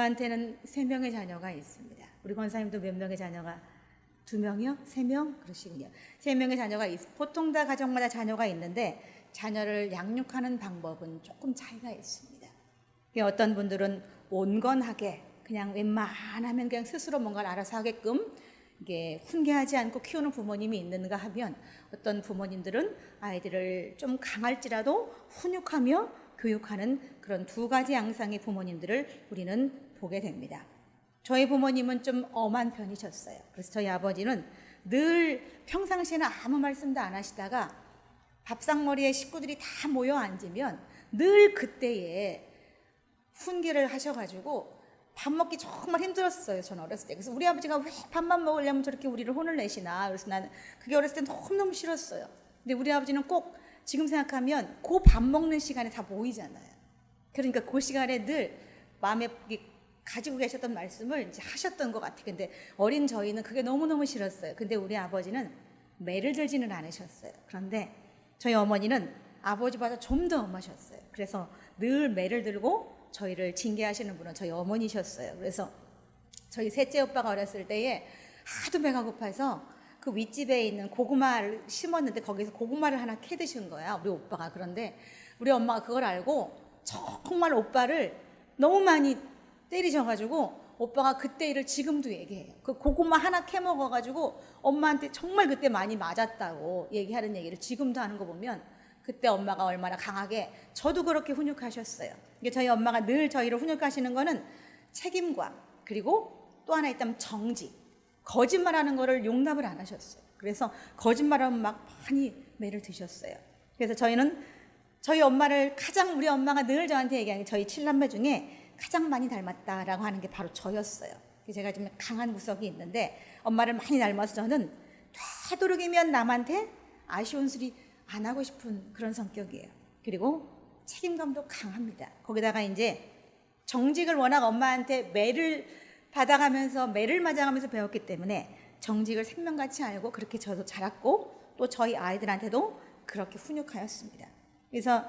저한테는 3명의 자녀가 있습니다. 우리 권사님도 몇 명의 자녀가? 2명이요? 3명? 그러시군요. 3명의 자녀가 보통 다 가정마다 자녀가 있는데 자녀를 양육하는 방법은 조금 차이가 있습니다. 어떤 분들은 온건하게 그냥 웬만하면 그냥 스스로 뭔가를 알아서 하게끔 이게 훈계하지 않고 키우는 부모님이 있는가 하면, 어떤 부모님들은 아이들을 좀 강할지라도 훈육하며 교육하는 그런 2가지 양상의 부모님들을 우리는 보게 됩니다. 저희 부모님은 좀 엄한 편이셨어요. 그래서 저희 아버지는 늘 평상시에는 아무 말씀도 안 하시다가 밥상머리에 식구들이 다 모여 앉으면 늘 그때에 훈계를 하셔가지고 밥 먹기 정말 힘들었어요. 저는 어렸을 때. 그래서 우리 아버지가 왜 밥만 먹으려면 저렇게 우리를 혼을 내시나. 그래서 나는 그게 어렸을 때 너무너무 싫었어요. 근데 우리 아버지는 꼭 지금 생각하면 그 밥 먹는 시간에 다 모이잖아요. 그러니까 그 시간에 늘 마음에 가지고 계셨던 말씀을 이제 하셨던 것 같아요. 근데 어린 저희는 그게 너무너무 싫었어요. 근데 우리 아버지는 매를 들지는 않으셨어요. 그런데 저희 어머니는 아버지보다 좀 더 엄하셨어요. 그래서 늘 매를 들고 저희를 징계하시는 분은 저희 어머니셨어요. 그래서 저희 셋째 오빠가 어렸을 때에 하도 배가 고파서 그 윗집에 있는 고구마를 심었는데 거기서 고구마를 하나 캐 드신 거야, 우리 오빠가. 그런데 우리 엄마가 그걸 알고 정말 오빠를 너무 많이 때리셔가지고 오빠가 그때 일을 지금도 얘기해요. 그 고구마 하나 캐 먹어가지고 엄마한테 정말 그때 많이 맞았다고 얘기하는 얘기를 지금도 하는 거 보면 그때 엄마가 얼마나 강하게, 저도 그렇게 훈육하셨어요. 이게 저희 엄마가 늘 저희를 훈육하시는 거는 책임감, 그리고 또 하나 있다면 정직. 거짓말하는 거를 용납을 안 하셨어요. 그래서 거짓말하면 막 많이 매를 드셨어요. 그래서 저희는 저희 엄마를 가장, 우리 엄마가 늘 저한테 얘기하는 게 저희 7남매 중에 가장 많이 닮았다라고 하는 게 바로 저였어요. 제가 좀 강한 구석이 있는데 엄마를 많이 닮아서 저는 되도록이면 남한테 아쉬운 소리 안 하고 싶은 그런 성격이에요. 그리고 책임감도 강합니다. 거기다가 이제 정직을 워낙 엄마한테 매를 받아가면서 매를 맞아가면서 배웠기 때문에 정직을 생명같이 알고 그렇게 저도 자랐고 또 저희 아이들한테도 그렇게 훈육하였습니다. 그래서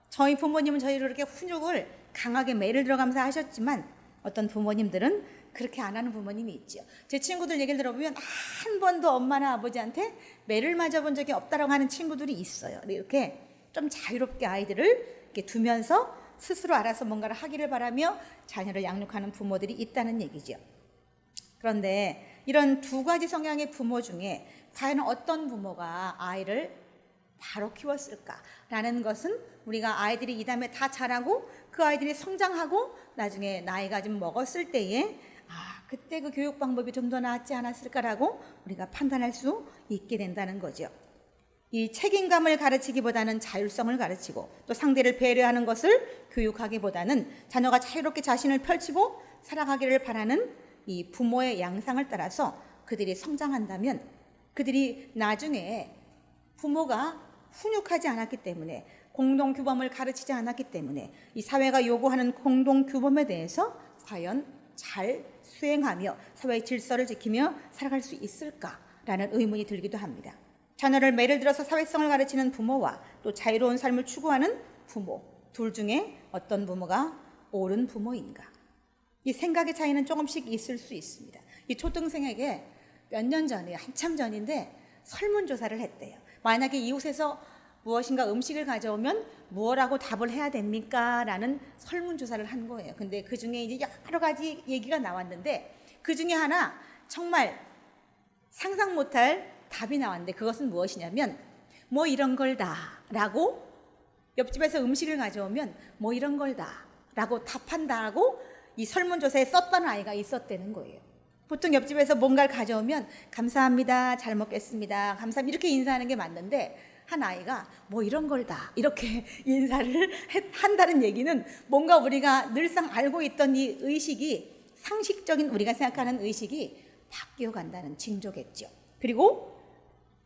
저희 부모님은 저희를 그렇게 훈육을 강하게 매를 들어가면서 하셨지만 어떤 부모님들은 그렇게 안 하는 부모님이 있죠. 제 친구들 얘기를 들어보면 한 번도 엄마나 아버지한테 매를 맞아본 적이 없다라고 하는 친구들이 있어요. 이렇게 좀 자유롭게 아이들을 이렇게 두면서 스스로 알아서 뭔가를 하기를 바라며 자녀를 양육하는 부모들이 있다는 얘기죠. 그런데 이런 2가지 성향의 부모 중에 과연 어떤 부모가 아이를 바로 키웠을까라는 것은 우리가 아이들이 이 다음에 다 자라고 그 아이들이 성장하고 나중에 나이가 좀 먹었을 때에 그때 그 교육 방법이 좀 더 나았지 않았을까라고 우리가 판단할 수 있게 된다는 거죠. 이 책임감을 가르치기보다는 자율성을 가르치고 또 상대를 배려하는 것을 교육하기보다는 자녀가 자유롭게 자신을 펼치고 살아가기를 바라는 이 부모의 양상을 따라서 그들이 성장한다면 그들이 나중에 부모가 훈육하지 않았기 때문에 공동규범을 가르치지 않았기 때문에 이 사회가 요구하는 공동규범에 대해서 과연 잘 수행하며 사회의 질서를 지키며 살아갈 수 있을까라는 의문이 들기도 합니다. 자녀를 매를 들어서 사회성을 가르치는 부모와 또 자유로운 삶을 추구하는 부모, 둘 중에 어떤 부모가 옳은 부모인가? 이 생각의 차이는 조금씩 있을 수 있습니다. 이 초등생에게 몇 년 전에, 한참 전인데 설문조사를 했대요. 만약에 이웃에서 무엇인가 음식을 가져오면 무엇라고 답을 해야 됩니까? 라는 설문조사를 한 거예요. 근데 그 중에 이제 여러 가지 얘기가 나왔는데 그 중에 하나 정말 상상 못할 답이 나왔는데 그것은 무엇이냐면 뭐 이런 걸다 라고, 옆집에서 음식을 가져오면 뭐 이런 걸다 라고 답한다고 이 설문조사에 썼던 아이가 있었다는 거예요. 보통 옆집에서 뭔가를 가져오면 감사합니다, 잘 먹겠습니다, 감사합니다 이렇게 인사하는 게 맞는데 한 아이가 뭐 이런 걸다 이렇게 인사를 한다는 얘기는 뭔가 우리가 늘상 알고 있던 이 의식이, 상식적인 우리가 생각하는 의식이 바뀌어 간다는 징조겠죠. 그리고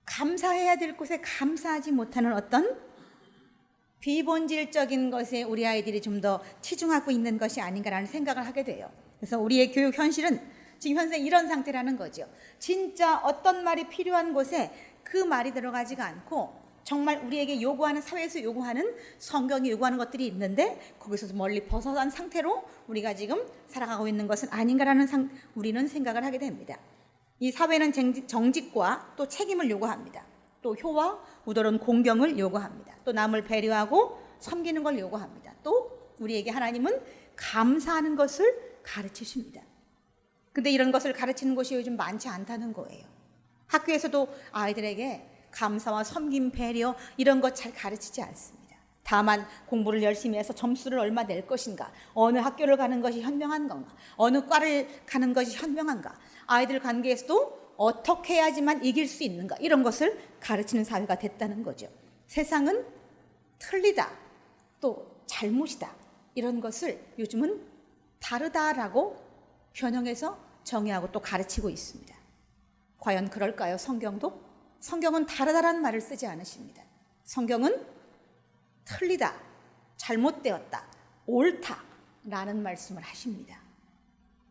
감사해야 될 곳에 감사하지 못하는 어떤 비본질적인 것에 우리 아이들이 좀 더 치중하고 있는 것이 아닌가라는 생각을 하게 돼요. 그래서 우리의 교육 현실은 지금 현재 이런 상태라는 거죠. 진짜 어떤 말이 필요한 곳에 그 말이 들어가지가 않고 정말 우리에게 요구하는, 사회에서 요구하는, 성경이 요구하는 것들이 있는데 거기서 멀리 벗어난 상태로 우리가 지금 살아가고 있는 것은 아닌가라는 우리는 생각을 하게 됩니다. 이 사회는 정직과 또 책임을 요구합니다. 또 효와 우더러운 공경을 요구합니다. 또 남을 배려하고 섬기는 걸 요구합니다. 또 우리에게 하나님은 감사하는 것을 가르치십니다. 근데 이런 것을 가르치는 곳이 요즘 많지 않다는 거예요. 학교에서도 아이들에게 감사와 섬김, 배려 이런 것 잘 가르치지 않습니다. 다만 공부를 열심히 해서 점수를 얼마 낼 것인가, 어느 학교를 가는 것이 현명한 건가, 어느 과를 가는 것이 현명한가, 아이들 관계에서도 어떻게 해야지만 이길 수 있는가, 이런 것을 가르치는 사회가 됐다는 거죠. 세상은 틀리다, 또 잘못이다, 이런 것을 요즘은 다르다라고 변형해서 정의하고 또 가르치고 있습니다. 과연 그럴까요? 성경은 다르다라는 말을 쓰지 않으십니다. 성경은 틀리다, 잘못되었다, 옳다라는 말씀을 하십니다.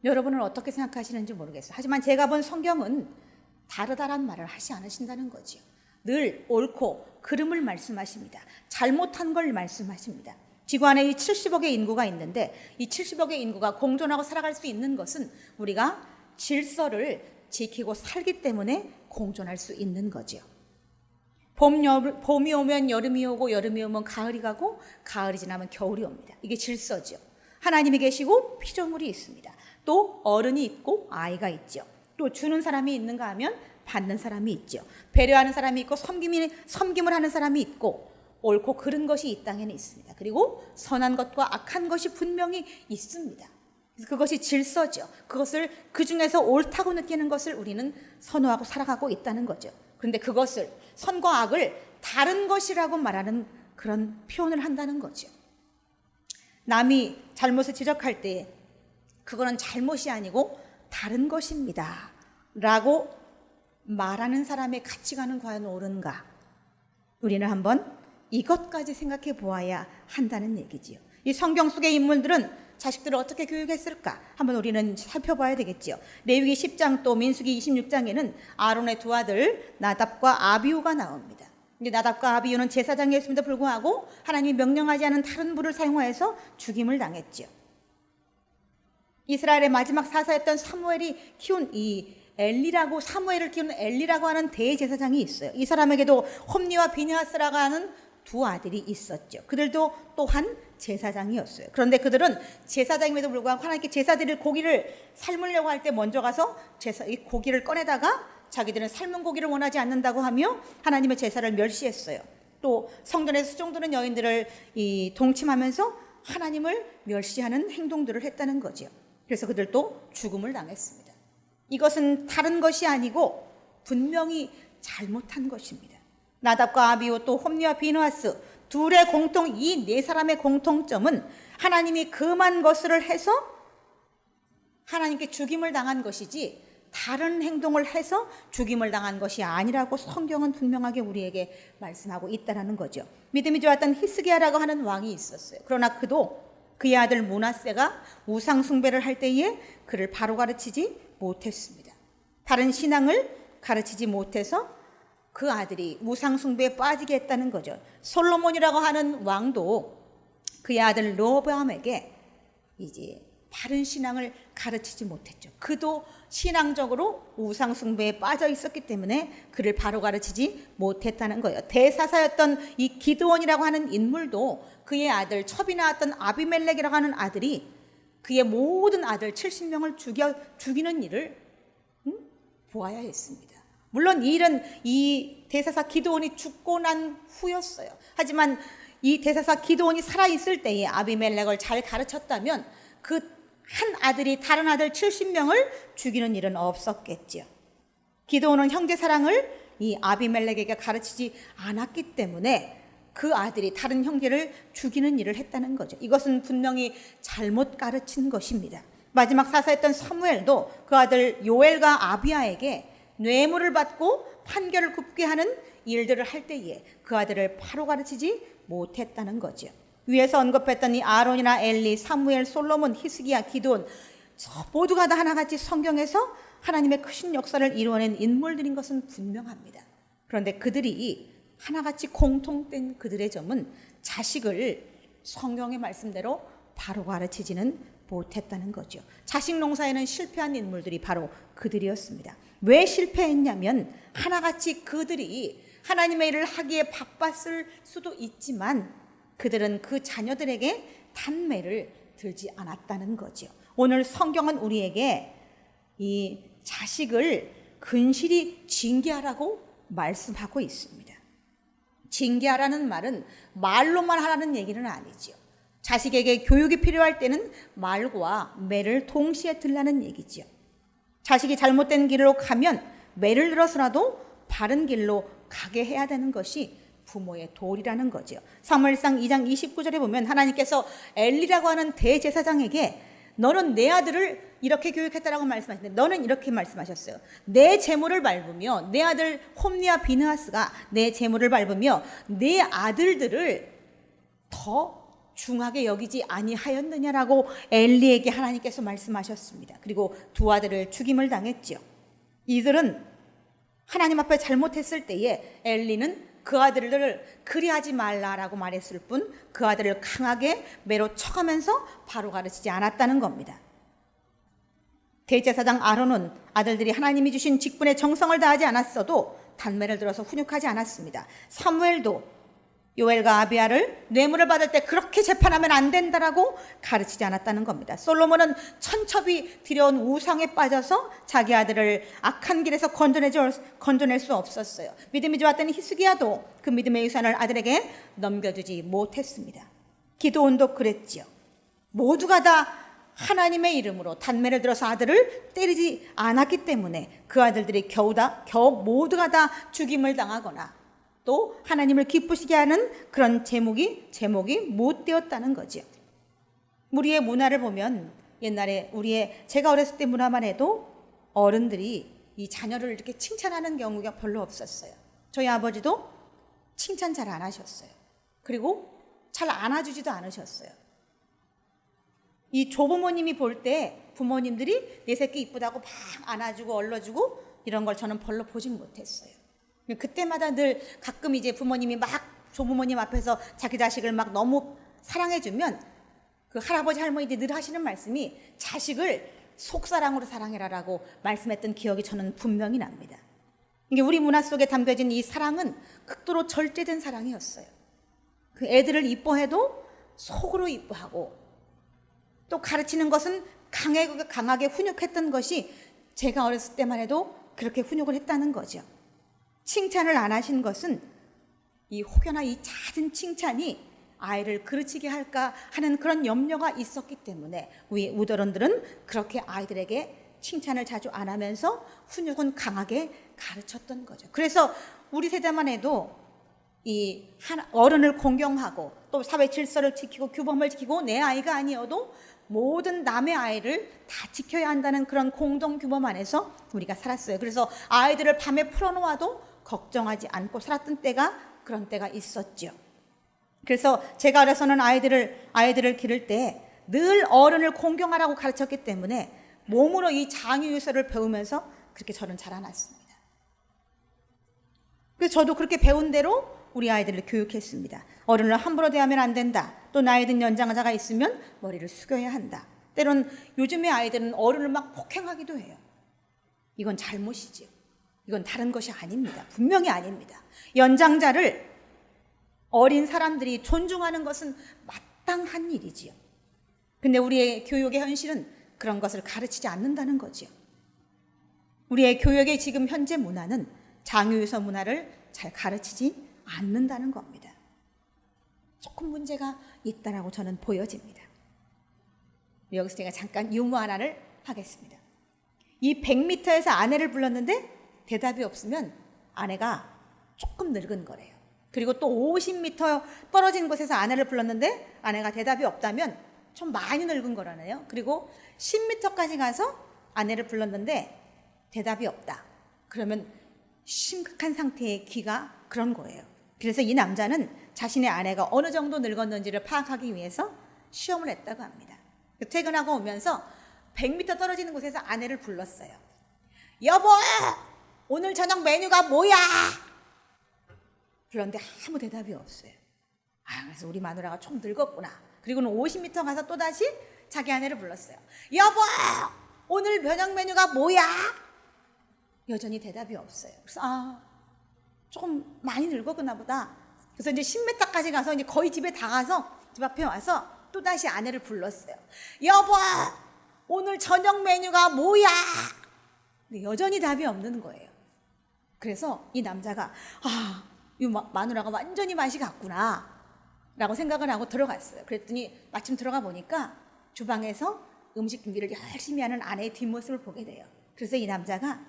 여러분은 어떻게 생각하시는지 모르겠어요. 하지만 제가 본 성경은 다르다라는 말을 하지 않으신다는 거죠. 늘 옳고 그름을 말씀하십니다. 잘못한 걸 말씀하십니다. 지구 안에 이 70억의 인구가 있는데 이 70억의 인구가 공존하고 살아갈 수 있는 것은 우리가 질서를 지키고 살기 때문에 공존할 수 있는 거죠. 봄이 오면 여름이 오고 여름이 오면 가을이 가고 가을이 지나면 겨울이 옵니다. 이게 질서죠. 하나님이 계시고 피조물이 있습니다. 또 어른이 있고 아이가 있죠. 또 주는 사람이 있는가 하면 받는 사람이 있죠. 배려하는 사람이 있고 섬김을 하는 사람이 있고 옳고 그른 것이 이 땅에는 있습니다. 그리고 선한 것과 악한 것이 분명히 있습니다. 그것이 질서죠. 그것을 그 중에서 옳다고 느끼는 것을 우리는 선호하고 살아가고 있다는 거죠. 그런데 그것을 선과 악을 다른 것이라고 말하는 그런 표현을 한다는 거죠. 남이 잘못을 지적할 때 그거는 잘못이 아니고 다른 것입니다 라고 말하는 사람의 가치관은 과연 옳은가? 우리는 한번 이것까지 생각해 보아야 한다는 얘기지요. 이 성경 속의 인물들은 자식들을 어떻게 교육했을까? 한번 우리는 살펴봐야 되겠죠. 레위기 10장 또 민수기 26장에는 아론의 두 아들 나답과 아비후가 나옵니다. 근데 나답과 아비후는 제사장이었음에도 불구하고 하나님이 명령하지 않은 다른 불을 사용하여서 죽임을 당했죠. 이스라엘의 마지막 사사였던 사무엘이 키운 사무엘을 키우는 엘리라고 하는 대제사장이 있어요. 이 사람에게도 홈리와 비느하스라고 하는 두 아들이 있었죠. 그들도 또한 제사장이었어요. 그런데 그들은 제사장임에도 불구하고 하나님께 제사드릴 고기를 삶으려고 할 때 먼저 가서 이 고기를 꺼내다가 자기들은 삶은 고기를 원하지 않는다고 하며 하나님의 제사를 멸시했어요. 또 성전에서 수종드는 여인들을 동침하면서 하나님을 멸시하는 행동들을 했다는 거죠. 그래서 그들도 죽음을 당했습니다. 이것은 다른 것이 아니고 분명히 잘못한 것입니다. 나답과 아비후 또 홈리와 비느하스 둘의 이 네 사람의 공통점은 하나님이 금한 것을 해서 하나님께 죽임을 당한 것이지 다른 행동을 해서 죽임을 당한 것이 아니라고 성경은 분명하게 우리에게 말씀하고 있다는 거죠. 믿음이 좋았던 히스기야라고 하는 왕이 있었어요. 그러나 그도 그의 아들 므낫세가 우상 숭배를 할 때에 그를 바로 가르치지 못했습니다. 바른 신앙을 가르치지 못해서 그 아들이 우상 숭배에 빠지게 했다는 거죠. 솔로몬이라고 하는 왕도 그의 아들 르호보암에게 이제 바른 신앙을 가르치지 못했죠. 그도 신앙적으로 우상 숭배에 빠져 있었기 때문에 그를 바로 가르치지 못했다는 거예요. 대사사였던 이 기드온이라고 하는 인물도 그의 아들 첩이 낳았던 아비멜렉이라고 하는 아들이 그의 모든 아들 70명을 죽이는 일을 보아야 했습니다. 물론 이 일은 이 대사사 기드온이 죽고 난 후였어요. 하지만 이 대사사 기드온이 살아있을 때에 아비멜렉을 잘 가르쳤다면 그 한 아들이 다른 아들 70명을 죽이는 일은 없었겠죠. 기드온은 형제 사랑을 이 아비멜렉에게 가르치지 않았기 때문에 그 아들이 다른 형제를 죽이는 일을 했다는 거죠. 이것은 분명히 잘못 가르친 것입니다. 마지막 사사였던 사무엘도 그 아들 요엘과 아비야에게 뇌물을 받고 판결을 굽게 하는 일들을 할 때에 그 아들을 바로 가르치지 못했다는 거죠. 위에서 언급했던 이 아론이나 엘리, 사무엘, 솔로몬, 히스기야, 기드온 모두가 다 하나같이 성경에서 하나님의 크신 역사를 이루어낸 인물들인 것은 분명합니다. 그런데 그들이 하나같이 공통된 그들의 점은 자식을 성경의 말씀대로 바로 가르치지는 못했다는 거죠. 자식 농사에는 실패한 인물들이 바로 그들이었습니다. 왜 실패했냐면 하나같이 그들이 하나님의 일을 하기에 바빴을 수도 있지만 그들은 그 자녀들에게 단매를 들지 않았다는 거죠. 오늘 성경은 우리에게 이 자식을 근실히 징계하라고 말씀하고 있습니다. 징계하라는 말은 말로만 하라는 얘기는 아니죠. 자식에게 교육이 필요할 때는 말과 매를 동시에 들라는 얘기죠. 자식이 잘못된 길로 가면 매를 들어서라도 바른 길로 가게 해야 되는 것이 부모의 도리라는 거죠. 사무엘상 2장 29절에 보면 하나님께서 엘리라고 하는 대제사장에게 너는 내 아들을 이렇게 교육했다라고 말씀하시는데 너는 이렇게 말씀하셨어요. 내 재물을 밟으며 내 아들 홈리와 비느하스가 내 재물을 밟으며 내 아들들을 더 중하게 여기지 아니하였느냐라고 엘리에게 하나님께서 말씀하셨습니다. 그리고 두 아들을 죽임을 당했죠. 이들은 하나님 앞에 잘못했을 때에 엘리는 그 아들을 그리하지 말라라고 말했을 뿐 그 아들을 강하게 매로 쳐가면서 바로 가르치지 않았다는 겁니다. 대제사장 아론은 아들들이 하나님이 주신 직분에 정성을 다하지 않았어도 단매를 들어서 훈육하지 않았습니다. 사무엘도 요엘과 아비야를 뇌물을 받을 때 그렇게 재판하면 안 된다라고 가르치지 않았다는 겁니다. 솔로몬은 천첩이 들여온 우상에 빠져서 자기 아들을 악한 길에서 건져낼 수 없었어요. 믿음이 좋았던 히스기야도 그 믿음의 유산을 아들에게 넘겨주지 못했습니다. 기드온도 그랬지요. 모두가 다 하나님의 이름으로 단매를 들어서 아들을 때리지 않았기 때문에 그 아들들이 겨우 모두가 다 죽임을 당하거나 또 하나님을 기쁘시게 하는 그런 제목이 못 되었다는 거죠. 우리의 문화를 보면 옛날에 제가 어렸을 때 문화만 해도 어른들이 이 자녀를 이렇게 칭찬하는 경우가 별로 없었어요. 저희 아버지도 칭찬 잘 안 하셨어요. 그리고 잘 안아주지도 않으셨어요. 이 조부모님이 볼 때 부모님들이 내 새끼 이쁘다고 막 안아주고 얼러주고 이런 걸 저는 별로 보진 못했어요. 그때마다 늘 가끔 이제 부모님이 막 조부모님 앞에서 자기 자식을 막 너무 사랑해주면 그 할아버지 할머니들이 늘 하시는 말씀이 자식을 속사랑으로 사랑해라라고 말씀했던 기억이 저는 분명히 납니다. 이게 우리 문화 속에 담겨진 이 사랑은 극도로 절제된 사랑이었어요. 그 애들을 이뻐해도 속으로 이뻐하고 또 가르치는 것은 강하게 훈육했던 것이 제가 어렸을 때만 해도 그렇게 훈육을 했다는 거죠. 칭찬을 안 하신 것은 이 혹여나 이 잦은 칭찬이 아이를 그르치게 할까 하는 그런 염려가 있었기 때문에 우리 우더런들은 그렇게 아이들에게 칭찬을 자주 안 하면서 훈육은 강하게 가르쳤던 거죠. 그래서 우리 세대만 해도 이 어른을 공경하고 또 사회 질서를 지키고 규범을 지키고 내 아이가 아니어도 모든 남의 아이를 다 지켜야 한다는 그런 공동 규범 안에서 우리가 살았어요. 그래서 아이들을 밤에 풀어놓아도 걱정하지 않고 살았던 그런 때가 있었죠. 그래서 제가 어려서는 아이들을 기를 때 늘 어른을 공경하라고 가르쳤기 때문에 몸으로 이 장유유서를 배우면서 그렇게 저는 자라났습니다. 그래서 저도 그렇게 배운 대로 우리 아이들을 교육했습니다. 어른을 함부로 대하면 안 된다. 또 나이 든 연장자가 있으면 머리를 숙여야 한다. 때론 요즘의 아이들은 어른을 막 폭행하기도 해요. 이건 잘못이죠. 이건 다른 것이 아닙니다. 분명히 아닙니다. 연장자를 어린 사람들이 존중하는 것은 마땅한 일이지요. 근데 우리의 교육의 현실은 그런 것을 가르치지 않는다는 거지요. 우리의 교육의 지금 현재 문화는 장유유서 문화를 잘 가르치지 않는다는 겁니다. 조금 문제가 있다라고 저는 보여집니다. 여기서 제가 잠깐 유머 하나를 하겠습니다. 이 100m에서 아내를 불렀는데 대답이 없으면 아내가 조금 늙은 거래요. 그리고 또 50m 떨어진 곳에서 아내를 불렀는데 아내가 대답이 없다면 좀 많이 늙은 거라네요. 그리고 10m까지 가서 아내를 불렀는데 대답이 없다. 그러면 심각한 상태의 귀가 그런 거예요. 그래서 이 남자는 자신의 아내가 어느 정도 늙었는지를 파악하기 위해서 시험을 했다고 합니다. 퇴근하고 오면서 100m 떨어지는 곳에서 아내를 불렀어요. 여보, 오늘 저녁 메뉴가 뭐야? 그런데 아무 대답이 없어요. 그래서 우리 마누라가 좀 늙었구나. 그리고는 50m 가서 또다시 자기 아내를 불렀어요. 여보, 오늘 저녁 메뉴가 뭐야? 여전히 대답이 없어요. 그래서 조금 많이 늙었구나 보다. 그래서 이제 10m까지 가서 이제 거의 집에 다 가서 집 앞에 와서 또다시 아내를 불렀어요. 여보, 오늘 저녁 메뉴가 뭐야? 근데 여전히 답이 없는 거예요. 그래서 이 남자가 이 마누라가 완전히 맛이 갔구나 라고 생각을 하고 들어갔어요. 그랬더니 마침 들어가 보니까 주방에서 음식 준비를 열심히 하는 아내의 뒷모습을 보게 돼요. 그래서 이 남자가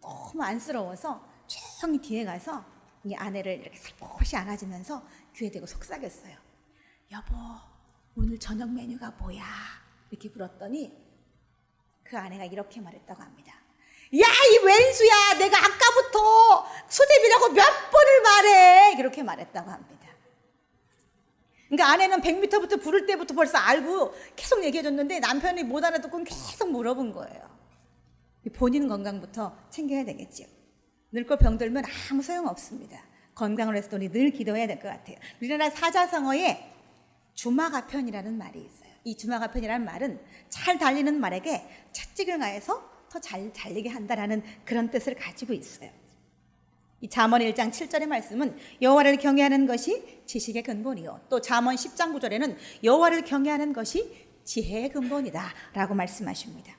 너무 안쓰러워서 조용히 뒤에 가서 이 아내를 이렇게 살포시 안아주면서 귀에 대고 속삭였어요. 여보, 오늘 저녁 메뉴가 뭐야? 이렇게 물었더니 그 아내가 이렇게 말했다고 합니다. 야, 이 왼수야, 내가 아까부터 수제비라고 몇 번을 말해. 이렇게 말했다고 합니다. 그러니까 아내는 100m부터 부를 때부터 벌써 알고 계속 얘기해줬는데 남편이 못 알아듣고 계속 물어본 거예요. 본인 건강부터 챙겨야 되겠죠. 늙고 병들면 아무 소용없습니다. 건강을 위해서 우리 늘 기도해야 될 것 같아요. 우리나라 사자성어에 주마가편이라는 말이 있어요. 이 주마가편이라는 말은 잘 달리는 말에게 채찍을 가해서 더 잘 달리게 한다라는 그런 뜻을 가지고 있어요. 이 잠언 1장 7절의 말씀은 여호와를 경외하는 것이 지식의 근본이요, 또 잠언 10장 9절에는 여호와를 경외하는 것이 지혜의 근본이다 라고 말씀하십니다.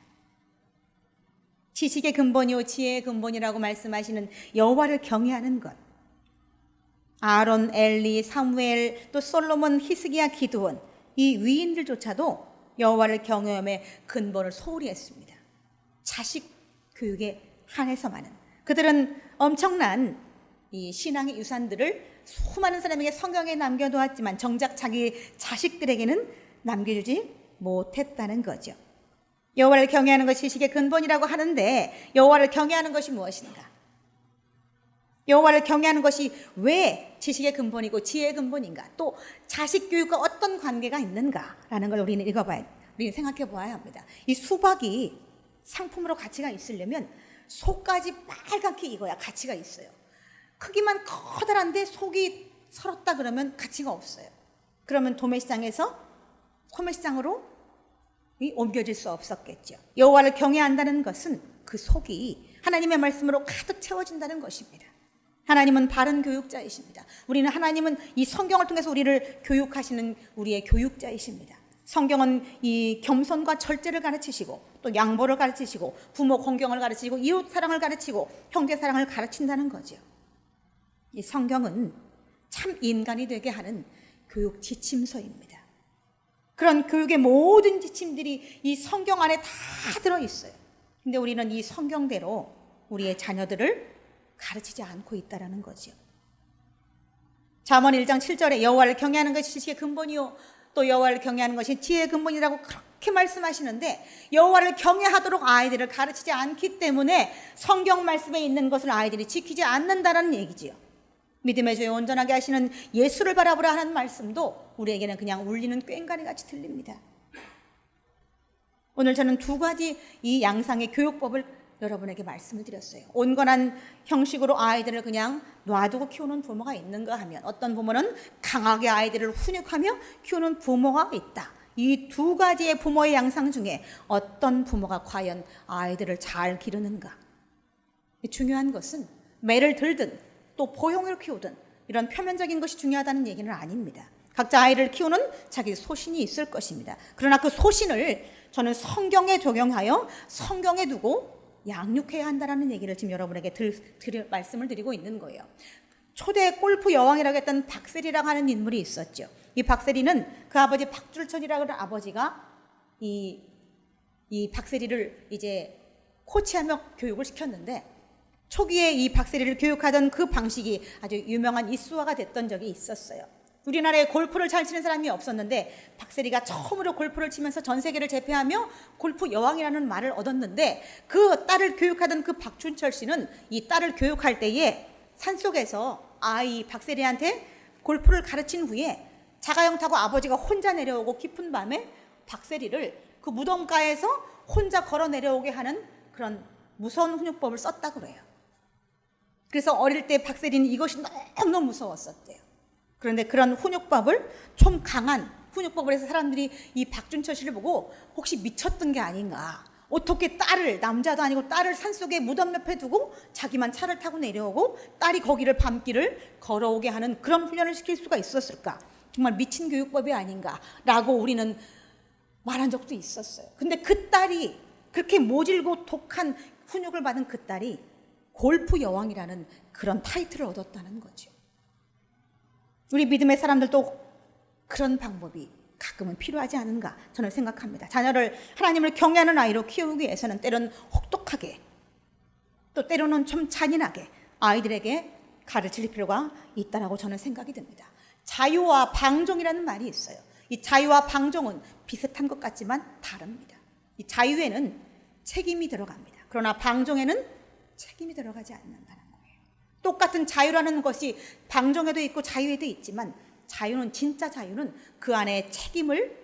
지식의 근본이요 지혜의 근본이라고 말씀하시는 여호와를 경외하는 것, 아론, 엘리, 사무엘, 또 솔로몬, 히스기야, 기드온, 이 위인들조차도 여호와를 경외함의 근본을 소홀히 했습니다. 자식 교육에 한해서만은 그들은 엄청난 이 신앙의 유산들을 수많은 사람에게 성경에 남겨놓았지만 정작 자기 자식들에게는 남겨주지 못했다는 거죠. 여호와를 경외하는 것이 지식의 근본이라고 하는데 여호와를 경외하는 것이 무엇인가? 여호와를 경외하는 것이 왜 지식의 근본이고 지혜의 근본인가? 또 자식 교육과 어떤 관계가 있는가라는 걸 우리는 우리는 생각해 보아야 합니다. 이 수박이 상품으로 가치가 있으려면 속까지 빨갛게 익어야 가치가 있어요. 크기만 커다란데 속이 설었다 그러면 가치가 없어요. 그러면 도매시장에서 소매시장으로 옮겨질 수 없었겠죠. 여호와를 경외한다는 것은 그 속이 하나님의 말씀으로 가득 채워진다는 것입니다. 하나님은 바른 교육자이십니다. 하나님은 이 성경을 통해서 우리를 교육하시는 우리의 교육자이십니다. 성경은 이 겸손과 절제를 가르치시고 또 양보를 가르치시고 부모 공경을 가르치시고 이웃 사랑을 가르치고 형제 사랑을 가르친다는 거죠. 이 성경은 참 인간이 되게 하는 교육 지침서입니다. 그런 교육의 모든 지침들이 이 성경 안에 다 들어있어요. 근데 우리는 이 성경대로 우리의 자녀들을 가르치지 않고 있다는 거죠. 잠언 1장 7절에 여호와를 경외하는 것이 지식의 근본이요, 또 여호와를 경외하는 것이 지혜의 근본이라고 그렇게 말씀하시는데 여호와를 경외하도록 아이들을 가르치지 않기 때문에 성경 말씀에 있는 것을 아이들이 지키지 않는다는 얘기지요. 믿음의 주에 온전하게 하시는 예수를 바라보라 하는 말씀도 우리에게는 그냥 울리는 꽹과리 같이 들립니다. 오늘 저는 두 가지 이 양상의 교육법을 여러분에게 말씀을 드렸어요. 온건한 형식으로 아이들을 그냥 놔두고 키우는 부모가 있는가 하면 어떤 부모는 강하게 아이들을 훈육하며 키우는 부모가 있다. 이 두 가지의 부모의 양상 중에 어떤 부모가 과연 아이들을 잘 기르는가? 중요한 것은 매를 들든 또 포용을 키우든 이런 표면적인 것이 중요하다는 얘기는 아닙니다. 각자 아이를 키우는 자기 소신이 있을 것입니다. 그러나 그 소신을 저는 성경에 적용하여 성경에 두고 양육해야 한다는 얘기를 지금 여러분에게 말씀을 드리고 있는 거예요. 초대 골프 여왕이라고 했던 박세리라고 하는 인물이 있었죠. 이 박세리는 그 아버지 박줄천이라고 하는 아버지가 이 박세리를 이제 코치하며 교육을 시켰는데 초기에 이 박세리를 교육하던 그 방식이 아주 유명한 이수화가 됐던 적이 있었어요. 우리나라에 골프를 잘 치는 사람이 없었는데 박세리가 처음으로 골프를 치면서 전 세계를 제패하며 골프 여왕이라는 말을 얻었는데 그 딸을 교육하던 그 박준철 씨는 이 딸을 교육할 때에 산속에서 아이 박세리한테 골프를 가르친 후에 자가용 타고 아버지가 혼자 내려오고 깊은 밤에 박세리를 그 무덤가에서 혼자 걸어 내려오게 하는 그런 무서운 훈육법을 썼다고 그래요. 그래서 어릴 때 박세리는 이것이 너무너무 무서웠었대요. 그런데 그런 훈육법을 좀 강한 훈육법을 해서 사람들이 이 박준철 씨를 보고 혹시 미쳤던 게 아닌가. 어떻게 딸을, 남자도 아니고 딸을 산속에 무덤 옆에 두고 자기만 차를 타고 내려오고 딸이 거기를 밤길을 걸어오게 하는 그런 훈련을 시킬 수가 있었을까. 정말 미친 교육법이 아닌가라고 우리는 말한 적도 있었어요. 근데 그 딸이 그렇게 모질고 독한 훈육을 받은 그 딸이 골프 여왕이라는 그런 타이틀을 얻었다는 거죠. 우리 믿음의 사람들도 그런 방법이 가끔은 필요하지 않은가 저는 생각합니다. 자녀를 하나님을 경외하는 아이로 키우기 위해서는 때로는 혹독하게 또 때로는 좀 잔인하게 아이들에게 가르칠 필요가 있다고 저는 생각이 듭니다. 자유와 방종이라는 말이 있어요. 이 자유와 방종은 비슷한 것 같지만 다릅니다. 이 자유에는 책임이 들어갑니다. 그러나 방종에는 책임이 들어가지 않는다는 거예요. 똑같은 자유라는 것이 방종에도 있고 자유에도 있지만 자유는 진짜 자유는 그 안에 책임을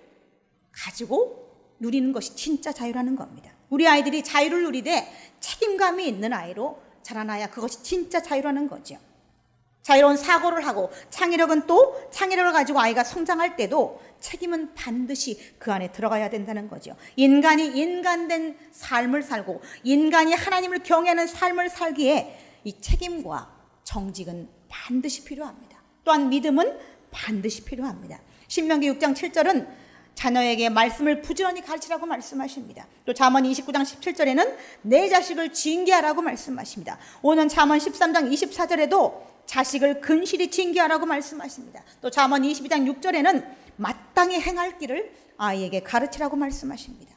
가지고 누리는 것이 진짜 자유라는 겁니다. 우리 아이들이 자유를 누리되 책임감이 있는 아이로 자라나야 그것이 진짜 자유라는 거죠. 자유로운 사고를 하고 창의력은 또 창의력을 가지고 아이가 성장할 때도 책임은 반드시 그 안에 들어가야 된다는 거죠. 인간이 인간된 삶을 살고 인간이 하나님을 경외하는 삶을 살기에 이 책임과 정직은 반드시 필요합니다. 또한 믿음은 반드시 필요합니다. 신명기 6장 7절은 자녀에게 말씀을 부지런히 가르치라고 말씀하십니다. 또 잠언 29장 17절에는 내 자식을 징계하라고 말씀하십니다. 오는 잠언 13장 24절에도 자식을 근실히 징계하라고 말씀하십니다. 또 잠언 22장 6절에는 마땅히 행할 길을 아이에게 가르치라고 말씀하십니다.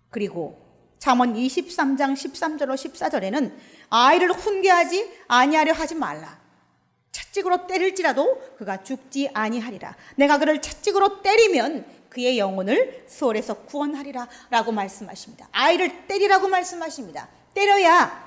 그리고 잠언 23장 13절로 14절에는 아이를 훈계하지 아니하려 하지 말라. 채찍으로 때릴지라도 그가 죽지 아니하리라. 내가 그를 채찍으로 때리면 그의 영혼을 수월에서 구원하리라 라고 말씀하십니다. 아이를 때리라고 말씀하십니다. 때려야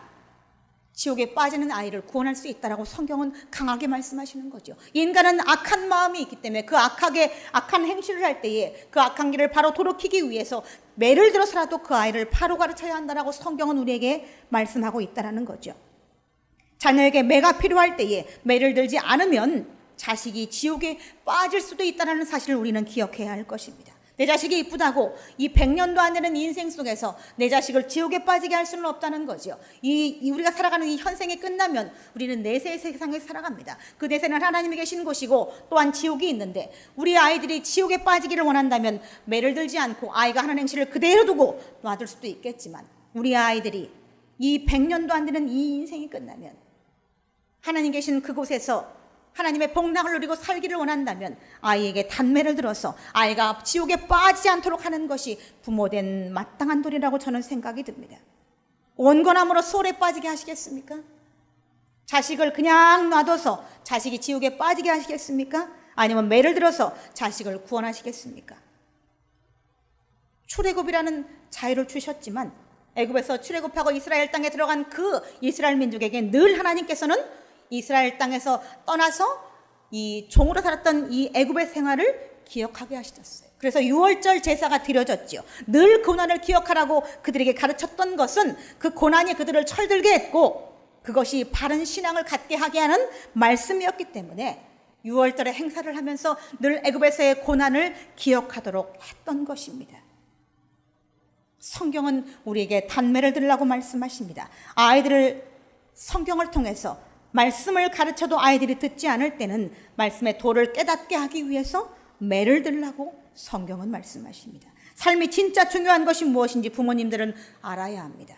지옥에 빠지는 아이를 구원할 수 있다라고 성경은 강하게 말씀하시는 거죠. 인간은 악한 마음이 있기 때문에 그 악한 행실을 할 때에 그 악한 길을 바로 돌이키기 위해서 매를 들어서라도 그 아이를 바로 가르쳐야 한다라고 성경은 우리에게 말씀하고 있다라는 거죠. 자녀에게 매가 필요할 때에 매를 들지 않으면 자식이 지옥에 빠질 수도 있다는 사실을 우리는 기억해야 할 것입니다. 내 자식이 이쁘다고 이 100년도 안 되는 인생 속에서 내 자식을 지옥에 빠지게 할 수는 없다는 거죠. 우리가 살아가는 이 현생이 끝나면 우리는 내세의 세상에 살아갑니다. 그 내세는 하나님이 계신 곳이고 또한 지옥이 있는데 우리 아이들이 지옥에 빠지기를 원한다면 매를 들지 않고 아이가 하는 행실을 그대로 두고 놔둘 수도 있겠지만 우리 아이들이 이 100년도 안 되는 이 인생이 끝나면 하나님 계신 그곳에서 하나님의 복락을 누리고 살기를 원한다면 아이에게 단매를 들어서 아이가 지옥에 빠지지 않도록 하는 것이 부모된 마땅한 도리라고 저는 생각이 듭니다. 온건함으로 소홀에 빠지게 하시겠습니까? 자식을 그냥 놔둬서 자식이 지옥에 빠지게 하시겠습니까? 아니면 매를 들어서 자식을 구원하시겠습니까? 출애굽이라는 자유를 주셨지만 애굽에서 출애굽하고 이스라엘 땅에 들어간 그 이스라엘 민족에게 늘 하나님께서는 이스라엘 땅에서 떠나서 이 종으로 살았던 이 애굽의 생활을 기억하게 하셨어요. 그래서 유월절 제사가 드려졌죠. 늘 고난을 기억하라고 그들에게 가르쳤던 것은 그 고난이 그들을 철들게 했고 그것이 바른 신앙을 갖게 하게 하는 말씀이었기 때문에 유월절의 행사를 하면서 늘 애굽에서의 고난을 기억하도록 했던 것입니다. 성경은 우리에게 단매를 들으라고 말씀하십니다. 아이들을 성경을 통해서 말씀을 가르쳐도 아이들이 듣지 않을 때는 말씀의 도를 깨닫게 하기 위해서 매를 들라고 성경은 말씀하십니다. 삶이 진짜 중요한 것이 무엇인지 부모님들은 알아야 합니다.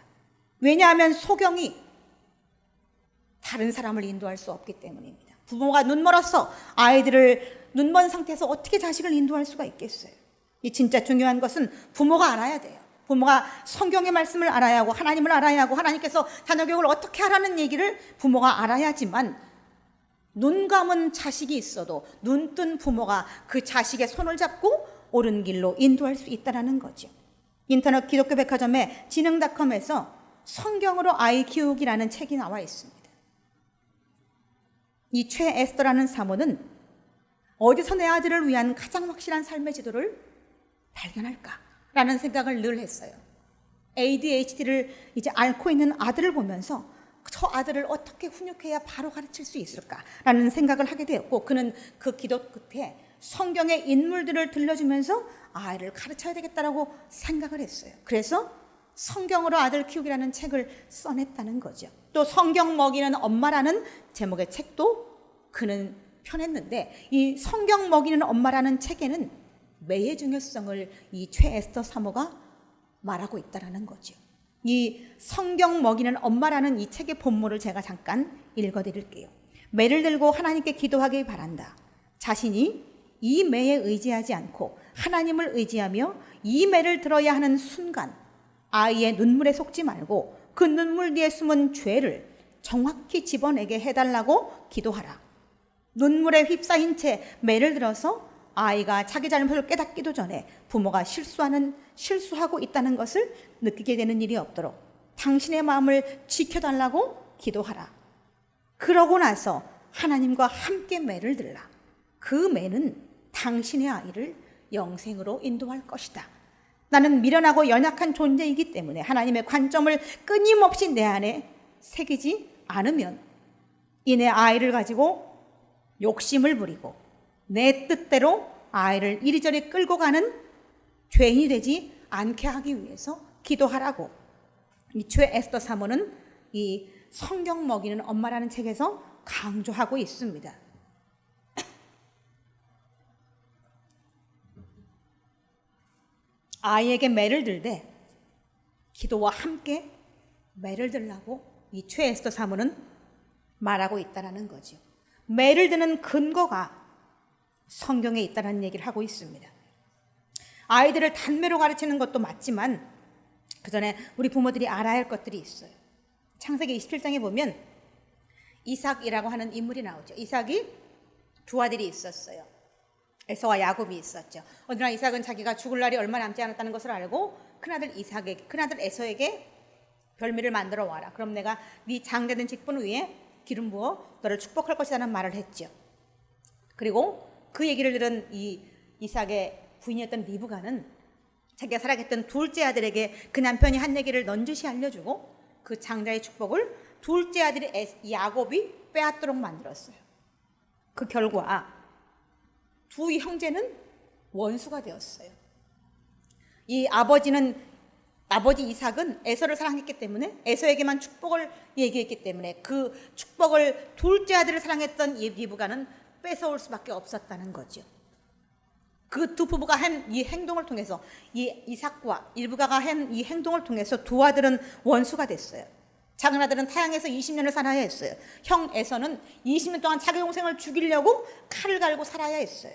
왜냐하면 소경이 다른 사람을 인도할 수 없기 때문입니다. 부모가 눈멀어서 아이들을 눈먼 상태에서 어떻게 자식을 인도할 수가 있겠어요? 이 진짜 중요한 것은 부모가 알아야 돼요. 부모가 성경의 말씀을 알아야 하고 하나님을 알아야 하고 하나님께서 자녀 교육을 어떻게 하라는 얘기를 부모가 알아야지만 눈 감은 자식이 있어도 눈 뜬 부모가 그 자식의 손을 잡고 옳은 길로 인도할 수 있다는 거죠. 인터넷 기독교 백화점에 지능닷컴에서 성경으로 아이 키우기라는 책이 나와 있습니다. 이 최에스더라는 사모는 어디서 내 아들을 위한 가장 확실한 삶의 지도를 발견할까? 라는 생각을 늘 했어요. ADHD를 이제 앓고 있는 아들을 보면서 저 아들을 어떻게 훈육해야 바로 가르칠 수 있을까라는 생각을 하게 되었고, 그는 그 기도 끝에 성경의 인물들을 들려주면서 아이를 가르쳐야 되겠다라고 생각을 했어요. 그래서 성경으로 아들 키우기라는 책을 써냈다는 거죠. 또 성경 먹이는 엄마라는 제목의 책도 그는 펴냈는데, 이 성경 먹이는 엄마라는 책에는 매의 중요성을 이 최에스더 사모가 말하고 있다는 거죠. 이 성경 먹이는 엄마라는 이 책의 본문을 제가 잠깐 읽어드릴게요. 매를 들고 하나님께 기도하길 바란다. 자신이 이 매에 의지하지 않고 하나님을 의지하며 이 매를 들어야 하는 순간 아이의 눈물에 속지 말고 그 눈물 뒤에 숨은 죄를 정확히 집어내게 해달라고 기도하라. 눈물에 휩싸인 채 매를 들어서 아이가 자기 잘못을 깨닫기도 전에 부모가 실수하고 있다는 것을 느끼게 되는 일이 없도록 당신의 마음을 지켜달라고 기도하라. 그러고 나서 하나님과 함께 매를 들라. 그 매는 당신의 아이를 영생으로 인도할 것이다. 나는 미련하고 연약한 존재이기 때문에 하나님의 관점을 끊임없이 내 안에 새기지 않으면 이내 아이를 가지고 욕심을 부리고 내 뜻대로 아이를 이리저리 끌고 가는 죄인이 되지 않게 하기 위해서 기도하라고 이 최에스더 사모는 이 성경 먹이는 엄마라는 책에서 강조하고 있습니다. 아이에게 매를 들되 기도와 함께 매를 들라고 이 최에스더 사모는 말하고 있다는 거죠. 매를 드는 근거가 성경에 있다는 얘기를 하고 있습니다. 아이들을 단매로 가르치는 것도 맞지만 그 전에 우리 부모들이 알아야 할 것들이 있어요. 창세기 27장에 보면 이삭이라고 하는 인물이 나오죠. 이삭이 두 아들이 있었어요. 에서와 야곱이 있었죠. 어느 날 이삭은 자기가 죽을 날이 얼마 남지 않았다는 것을 알고 큰아들 에서에게 별미를 만들어 와라. 그럼 내가 네 장대된 직분 위에 기름 부어 너를 축복할 것이라는 말을 했죠. 그리고 그 얘기를 들은 이 이삭의 부인이었던 리브가는 자기가 사랑했던 둘째 아들에게 그 남편이 한 얘기를 넌지시 알려주고 그 장자의 축복을 둘째 아들이 야곱이 빼앗도록 만들었어요. 그 결과 두 형제는 원수가 되었어요. 이 아버지 이삭은 에서를 사랑했기 때문에 에서에게만 축복을 얘기했기 때문에 그 축복을 둘째 아들을 사랑했던 이 리브가는 뺏어올 수밖에 없었다는 거죠. 그 두 부부가 한 이 행동을 통해서 이 이삭과 리브가가 한 이 행동을 통해서 두 아들은 원수가 됐어요. 작은 아들은 타향에서 20년을 살아야 했어요. 형 에서는 20년 동안 자기 동생을 죽이려고 칼을 갈고 살아야 했어요.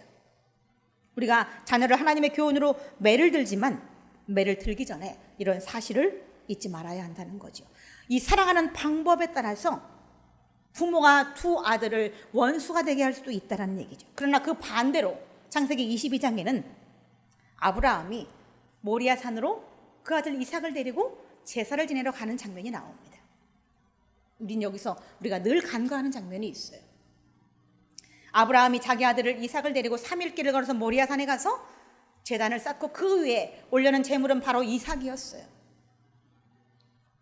우리가 자녀를 하나님의 교훈으로 매를 들지만 매를 들기 전에 이런 사실을 잊지 말아야 한다는 거죠. 이 사랑하는 방법에 따라서 부모가 두 아들을 원수가 되게 할 수도 있다는 얘기죠. 그러나 그 반대로 창세기 22장에는 아브라함이 모리아 산으로 그 아들 이삭을 데리고 제사를 지내러 가는 장면이 나옵니다. 우린 여기서 우리가 늘 간과하는 장면이 있어요. 아브라함이 자기 아들을 이삭을 데리고 3일 길을 걸어서 모리아 산에 가서 제단을 쌓고 그 위에 올려놓은 제물은 바로 이삭이었어요.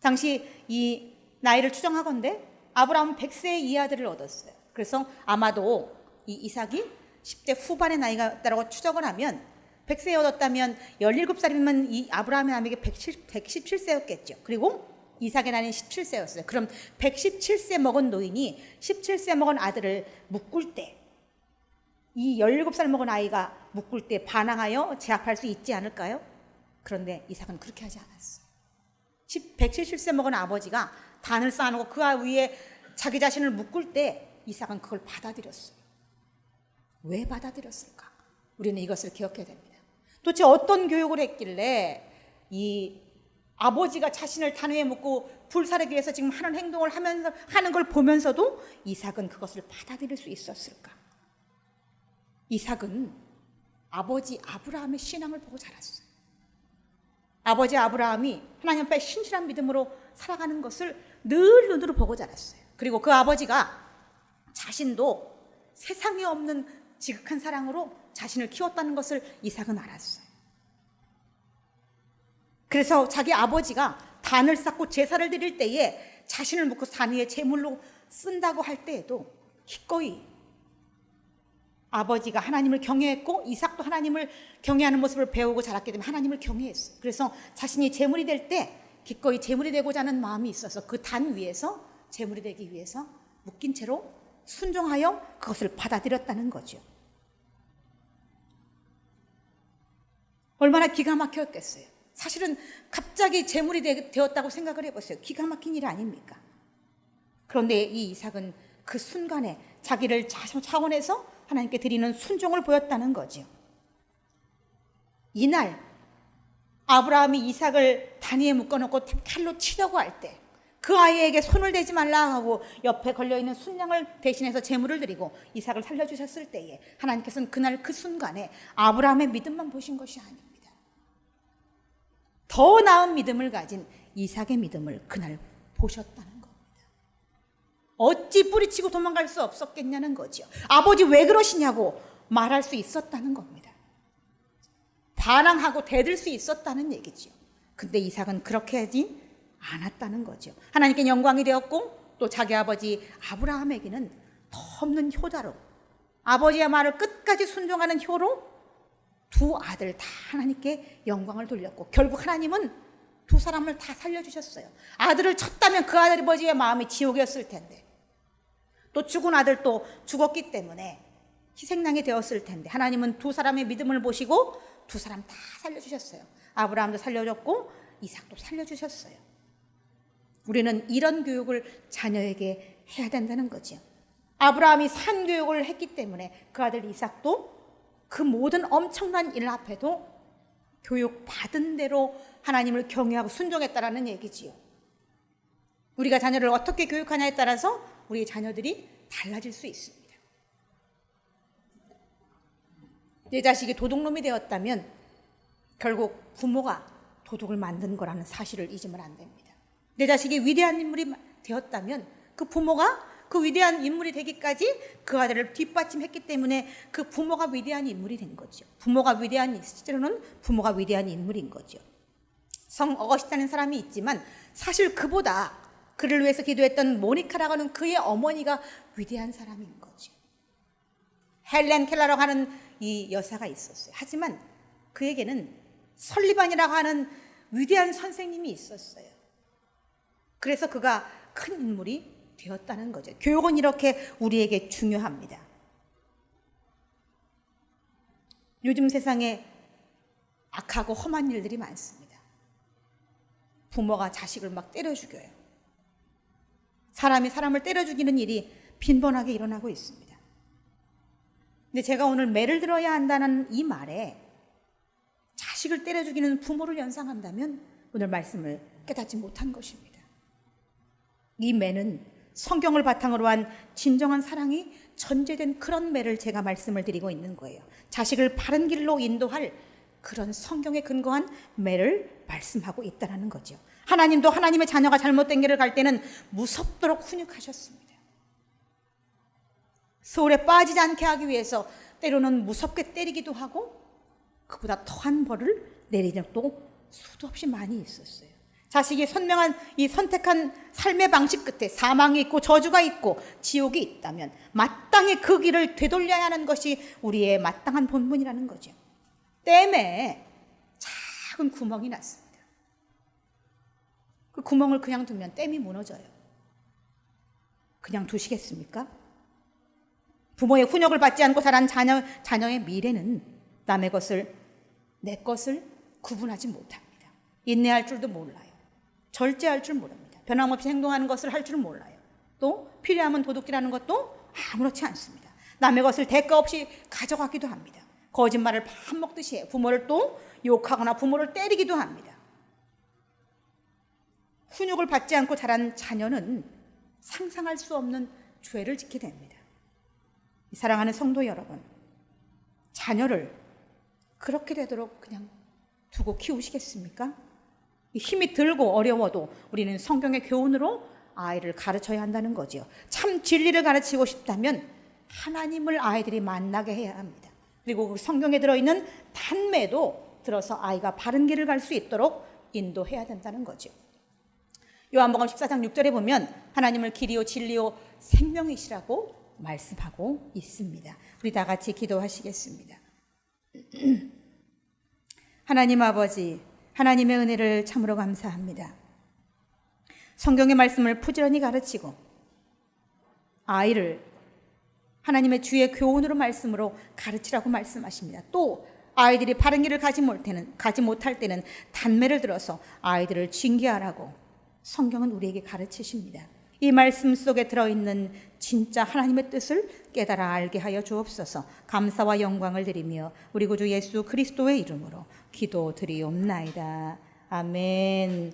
당시 이 나이를 추정하건대 아브라함은 100세의 이 아들을 얻었어요. 그래서 아마도 이 이삭이 10대 후반의 나이가라고 추정을 하면 100세에 얻었다면 17살이면 이 아브라함의 나이가 117세였겠죠. 그리고 이삭의 나이는 17세였어요. 그럼 117세 먹은 노인이 17세 먹은 아들을 묶을 때 이 17살 먹은 아이가 묶을 때 반항하여 제압할 수 있지 않을까요? 그런데 이삭은 그렇게 하지 않았어요. 117세 먹은 아버지가 단을 쌓아놓고 그 위에 자기 자신을 묶을 때 이삭은 그걸 받아들였어요. 왜 받아들였을까? 우리는 이것을 기억해야 됩니다. 도대체 어떤 교육을 했길래 이 아버지가 자신을 단 위에 묶고 불사르기 위해서 지금 하는 행동을 하는 걸 보면서도 이삭은 그것을 받아들일 수 있었을까? 이삭은 아버지 아브라함의 신앙을 보고 자랐어요. 아버지 아브라함이 하나님 앞에 신실한 믿음으로 살아가는 것을 늘 눈으로 보고 자랐어요. 그리고 그 아버지가 자신도 세상에 없는 지극한 사랑으로 자신을 키웠다는 것을 이삭은 알았어요. 그래서 자기 아버지가 단을 쌓고 제사를 드릴 때에 자신을 묻고 산 위에 제물로 쓴다고 할 때에도 기꺼이 아버지가 하나님을 경외했고 이삭도 하나님을 경외하는 모습을 배우고 자랐기 때문에 하나님을 경외했어요. 그래서 자신이 제물이 될 때 기꺼이 제물이 되고자 하는 마음이 있어서 그 단 위에서 제물이 되기 위해서 묶인 채로 순종하여 그것을 받아들였다는 거죠. 얼마나 기가 막혔겠어요. 사실은 갑자기 제물이 되었다고 생각을 해보세요. 기가 막힌 일 아닙니까? 그런데 이 이삭은 그 순간에 자기를 차원해서 하나님께 드리는 순종을 보였다는 거죠. 이날 아브라함이 이삭을 다니에 묶어놓고 칼로 치려고 할 때 그 아이에게 손을 대지 말라 하고 옆에 걸려있는 순양을 대신해서 제물을 드리고 이삭을 살려주셨을 때에 하나님께서는 그날 그 순간에 아브라함의 믿음만 보신 것이 아닙니다. 더 나은 믿음을 가진 이삭의 믿음을 그날 보셨다는 겁니다. 어찌 뿌리치고 도망갈 수 없었겠냐는 거죠. 아버지 왜 그러시냐고 말할 수 있었다는 겁니다. 반항하고 대들 수 있었다는 얘기죠. 근데 이삭은 그렇게 하지 않았다는 거죠. 하나님께 영광이 되었고 또 자기 아버지 아브라함에게는 터없는 효자로 아버지의 말을 끝까지 순종하는 효로 두 아들 다 하나님께 영광을 돌렸고 결국 하나님은 두 사람을 다 살려주셨어요. 아들을 쳤다면 그 아버지의 마음이 지옥이었을 텐데 또 죽은 아들도 죽었기 때문에 희생양이 되었을 텐데 하나님은 두 사람의 믿음을 보시고 두 사람 다 살려주셨어요. 아브라함도 살려줬고 이삭도 살려주셨어요. 우리는 이런 교육을 자녀에게 해야 된다는 거죠. 아브라함이 산 교육을 했기 때문에 그 아들 이삭도 그 모든 엄청난 일 앞에도 교육받은 대로 하나님을 경외하고 순종했다라는 얘기지요. 우리가 자녀를 어떻게 교육하냐에 따라서 우리 자녀들이 달라질 수 있습니다. 내 자식이 도둑놈이 되었다면 결국 부모가 도둑을 만든 거라는 사실을 잊으면 안 됩니다. 내 자식이 위대한 인물이 되었다면 그 부모가 그 위대한 인물이 되기까지 그 아들을 뒷받침했기 때문에 그 부모가 위대한 인물이 된 거죠. 부모가 위대한, 실제로는 부모가 위대한 인물인 거죠. 성 어거스틴이라는 사람이 있지만 사실 그보다 그를 위해서 기도했던 모니카라고 하는 그의 어머니가 위대한 사람인 거죠. 헬렌 켈러라고 하는 이 여사가 있었어요. 하지만 그에게는 설리반이라고 하는 위대한 선생님이 있었어요. 그래서 그가 큰 인물이 되었다는 거죠. 교육은 이렇게 우리에게 중요합니다. 요즘 세상에 악하고 험한 일들이 많습니다. 부모가 자식을 막 때려 죽여요. 사람이 사람을 때려 죽이는 일이 빈번하게 일어나고 있습니다. 근데 제가 오늘 매를 들어야 한다는 이 말에 자식을 때려 죽이는 부모를 연상한다면 오늘 말씀을 깨닫지 못한 것입니다. 이 매는 성경을 바탕으로 한 진정한 사랑이 전제된 그런 매를 제가 말씀을 드리고 있는 거예요. 자식을 바른 길로 인도할 그런 성경에 근거한 매를 말씀하고 있다는 거죠. 하나님도 하나님의 자녀가 잘못된 길을 갈 때는 무섭도록 훈육하셨습니다. 소울에 빠지지 않게 하기 위해서 때로는 무섭게 때리기도 하고 그보다 더한 벌을 내리는 적도 수도 없이 많이 있었어요. 자식이 선명한 이 선택한 삶의 방식 끝에 사망이 있고 저주가 있고 지옥이 있다면 마땅히 그 길을 되돌려야 하는 것이 우리의 마땅한 본분이라는 거죠. 댐에 작은 구멍이 났습니다. 그 구멍을 그냥 두면 댐이 무너져요. 그냥 두시겠습니까? 부모의 훈육을 받지 않고 자란 자녀의 미래는 남의 것을 내 것을 구분하지 못합니다. 인내할 줄도 몰라요. 절제할 줄 모릅니다. 변함없이 행동하는 것을 할 줄 몰라요. 또 필요하면 도둑질하는 것도 아무렇지 않습니다. 남의 것을 대가 없이 가져가기도 합니다. 거짓말을 밥 먹듯이 해요. 부모를 또 욕하거나 부모를 때리기도 합니다. 훈육을 받지 않고 자란 자녀는 상상할 수 없는 죄를 짓게 됩니다. 사랑하는 성도 여러분, 자녀를 그렇게 되도록 그냥 두고 키우시겠습니까? 힘이 들고 어려워도 우리는 성경의 교훈으로 아이를 가르쳐야 한다는 거죠. 참 진리를 가르치고 싶다면 하나님을 아이들이 만나게 해야 합니다. 그리고 그 성경에 들어있는 단매도 들어서 아이가 바른 길을 갈 수 있도록 인도해야 된다는 거죠. 요한복음 14장 6절에 보면 하나님을 길이요 진리요 생명이시라고 말씀하고 있습니다. 우리 다 같이 기도하시겠습니다. 하나님 아버지, 하나님의 은혜를 참으로 감사합니다. 성경의 말씀을 부지런히 가르치고 아이를 하나님의 주의 교훈으로 말씀으로 가르치라고 말씀하십니다. 또 아이들이 바른 길을 가지 못할 때는 단매를 들어서 아이들을 징계하라고 성경은 우리에게 가르치십니다. 이 말씀 속에 들어있는 진짜 하나님의 뜻을 깨달아 알게 하여 주옵소서. 감사와 영광을 드리며 우리 구주 예수 그리스도의 이름으로 기도드리옵나이다. 아멘.